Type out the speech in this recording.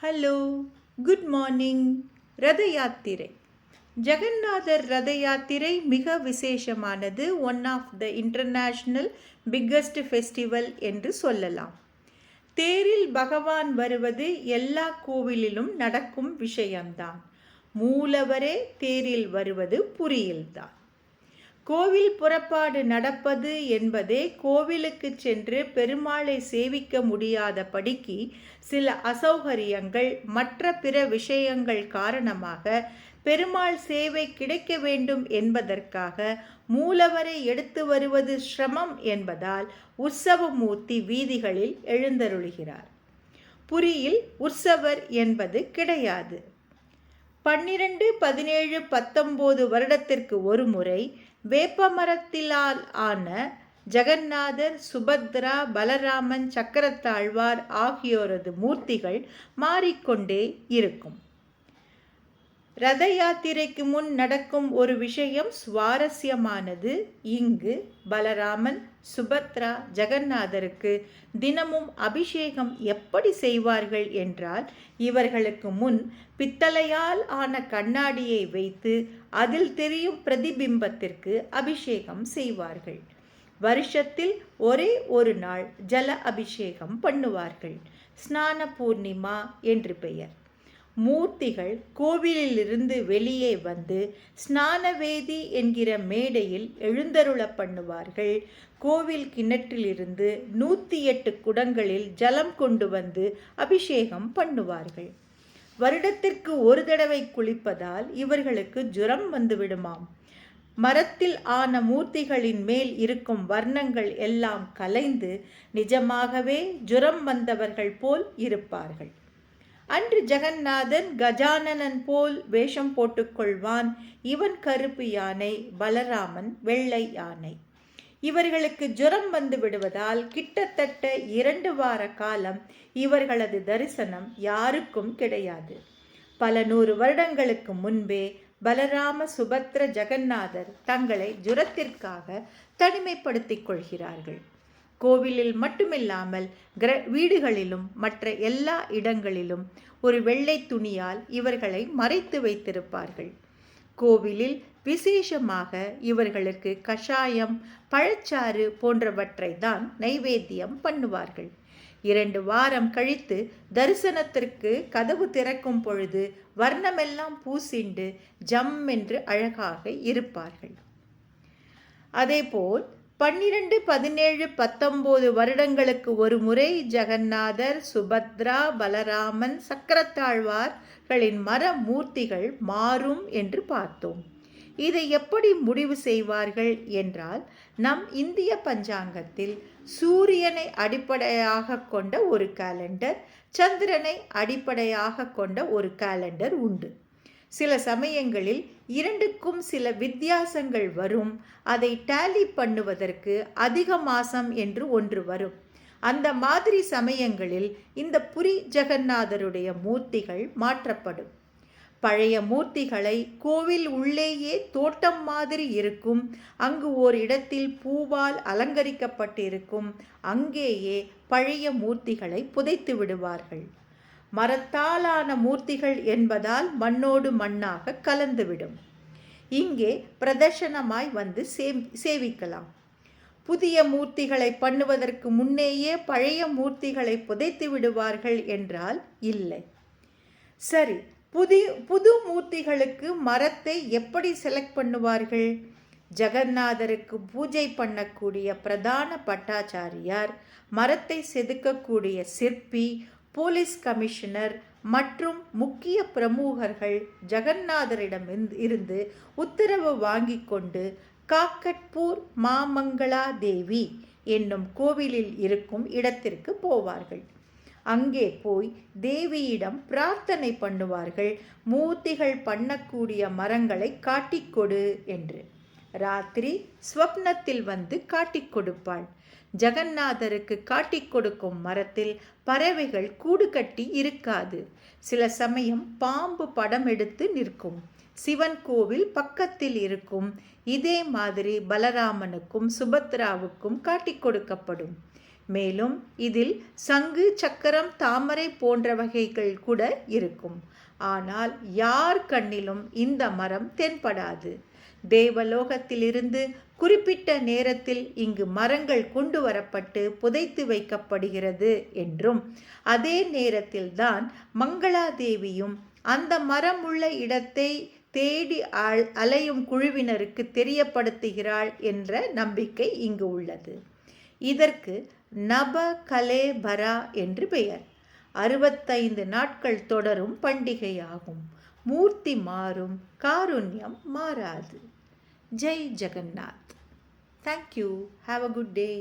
Hello, good morning. ரத யாத்திரை. ஜெகநாதர் ரத யாத்திரை மிக விசேஷமானது. One of the international biggest festival என்று சொல்லலாம். தேரில் பகவான் வருவது எல்லா கோவிலிலும் நடக்கும் விஷயம்தான். மூலவரே தேரில் வருவது புரியில்தான். கோவில் புறப்பாடு நடப்பது என்பதே கோவிலுக்கு சென்று பெருமாளை சேவிக்க முடியாத படிக்கு சில அசௌகரியங்கள் மற்ற பிற விஷயங்கள் காரணமாக பெருமாள் சேவை கிடைக்க வேண்டும் என்பதற்காக மூலவரை எடுத்து வருவது சிரமம் என்பதால் உற்சவமூர்த்தி வீதிகளில் எழுந்தருளுகிறார். புரியில் உற்சவர் என்பது கிடையாது. 12, 17, 19 வருடத்திற்கு ஒரு முறை வேப்பமரத்திலால் ஆன ஜெகநாதர், சுபத்ரா, பலராமன், சக்கரத்தாழ்வார் ஆகியோரது மூர்த்திகள் மாறிக்கொண்டே இருக்கும். ரத யாத்திரைக்கு முன் நடக்கும் ஒரு விஷயம் சுவாரஸ்யமானது. இங்கு பலராமன், சுபத்ரா, ஜெகநாதருக்கு தினமும் அபிஷேகம் எப்படி செய்வார்கள் என்றால், இவர்களுக்கு முன் பித்தளையால் ஆன கண்ணாடியை வைத்து அதில் தெரியும் பிரதிபிம்பத்திற்கு அபிஷேகம் செய்வார்கள். வருஷத்தில் ஒரே ஒரு நாள் ஜல அபிஷேகம் பண்ணுவார்கள். ஸ்நான பூர்ணிமா என்று பெயர். மூர்த்திகள் கோவிலிலிருந்து வெளியே வந்து ஸ்நானவேதி என்கிற மேடையில் எழுந்தருள பண்ணுவார்கள். கோவில் கிணற்றிலிருந்து 108 குடங்களில் ஜலம் கொண்டு வந்து அபிஷேகம் பண்ணுவார்கள். வருடத்திற்கு ஒரு தடவை குளிப்பதால் இவர்களுக்கு ஜுரம் வந்துவிடுமாம். மரத்தில் ஆன மூர்த்திகளின் மேல் இருக்கும் வர்ணங்கள் எல்லாம் கலைந்து நிஜமாகவே ஜுரம் வந்தவர்கள் போல் இருப்பார்கள். அன்று ஜெகநாதன் கஜானனன் போல் வேஷம் போட்டுக்கொள்வான். இவன் கருப்பு யானை, பலராமன் வெள்ளை யானை. இவர்களுக்கு ஜுரம் வந்து விடுவதால் கிட்டத்தட்ட 2 வார காலம் இவர்களது தரிசனம் யாருக்கும் கிடையாது. பல 100 வருடங்களுக்கு முன்பே பலராம, சுபத்ர, ஜெகநாதர் தங்களை ஜுரத்திற்காக தனிமைப்படுத்திக் கொள்கிறார்கள். கோவிலில் மட்டுமில்லாமல் வீடுகளிலும் மற்ற எல்லா இடங்களிலும் ஒரு வெள்ளை துணியால் இவர்களை மறைத்து வைத்திருப்பார்கள். கோவிலில் விசேஷமாக இவர்களுக்கு கஷாயம், பழச்சாறு போன்றவற்றை தான் நைவேத்தியம் பண்ணுவார்கள். 2 வாரம் கழித்து தரிசனத்திற்கு கதவு திறக்கும் பொழுது வர்ணமெல்லாம் பூசிண்டு ஜம் என்று அழகாக இருப்பார்கள். அதேபோல் 12, 17, 19 வருடங்களுக்கு ஒரு முறை ஜெகநாதர், சுபத்ரா, பலராமன், சக்கரத்தாழ்வார்களின் மர மூர்த்திகள் மாறும் என்று பார்த்தோம். இதை எப்படி முடிவு செய்வார்கள் என்றால், நம் இந்திய பஞ்சாங்கத்தில் சூரியனை அடிப்படையாக கொண்ட ஒரு காலண்டர், சந்திரனை அடிப்படையாக கொண்ட ஒரு காலண்டர் உண்டு. சில சமயங்களில் இரண்டுக்கும் சில வித்தியாசங்கள் வரும். அதை டேலி பண்ணுவதற்கு அதிக மாசம் என்று ஒன்று வரும். அந்த மாதிரி சமயங்களில் இந்த புரி ஜெகநாதருடைய மூர்த்திகள் மாற்றப்படும். பழைய மூர்த்திகளை கோவில் உள்ளேயே தோட்டம் மாதிரி இருக்கும். அங்கு ஓர் இடத்தில் பூவால் அலங்கரிக்கப்பட்டிருக்கும். அங்கேயே பழைய மூர்த்திகளை புதைத்து விடுவார்கள். மரத்தாலான மூர்த்திகள் என்பதால் மண்ணோடு மண்ணாக கலந்துவிடும். இங்கே பிரதர்ஷனமாய் வந்து சேவிக்கலாம். புதிய மூர்த்திகளை பண்ணுவதற்கு முன்னேயே பழைய மூர்த்திகளை புதைத்து விடுவார்கள் என்றால் இல்லை. சரி, புது மூர்த்திகளுக்கு மரத்தை எப்படி செலக்ட் பண்ணுவார்கள்? ஜெகநாதருக்கு பூஜை பண்ணக்கூடிய பிரதான பட்டாச்சாரியார், மரத்தை செதுக்கக்கூடிய சிற்பி, போலீஸ் கமிஷனர் மற்றும் முக்கிய பிரமுகர்கள் ஜெகநாதரிடம் இருந்து உத்தரவு வாங்கி கொண்டு காக்கட்பூர் மாமங்களா தேவி என்னும் கோவிலில் இருக்கும் இடத்திற்கு போவார்கள். அங்கே போய் தேவியிடம் பிரார்த்தனை பண்ணுவார்கள். மூர்த்திகள் பண்ணக்கூடிய மரங்களை காட்டிக்கொடு என்று. ராத்திரி ஸ்வப்னத்தில் வந்து காட்டிக் கொடுப்பாள். ஜெகநாதருக்கு காட்டிக் கொடுக்கும் மரத்தில் பறவைகள் கூடு கட்டி இருக்காது. சில சமயம் பாம்பு படம் எடுத்து நிற்கும். சிவன் கோவில் பக்கத்தில் இருக்கும். இதே மாதிரி பலராமனுக்கும் சுபத்ராவுக்கும் காட்டிக் கொடுக்கப்படும். மேலும் இதில் சங்கு, சக்கரம், தாமரை போன்ற வகைகள் கூட இருக்கும். ஆனால் யார் கண்ணிலும் இந்த மரம் தென்படாது. தேவலோகத்திலிருந்து குறிப்பிட்ட நேரத்தில் இங்கு மரங்கள் கொண்டு வரப்பட்டு புதைத்து வைக்கப்படுகிறது என்றும், அதே நேரத்தில்தான் மங்களாதேவியும் அந்த மரம் உள்ள இடத்தை தேடி அலையும் குழுவினருக்கு தெரியப்படுத்துகிறாள் என்ற நம்பிக்கை இங்கு உள்ளது. இதற்கு நப கலேபரா என்று பெயர். 65 நாட்கள் தொடரும் பண்டிகையாகும். மூர்த்தி மாறும், காருண்யம் மாறாது. Jai Jagannath. Thank you. Have a good day.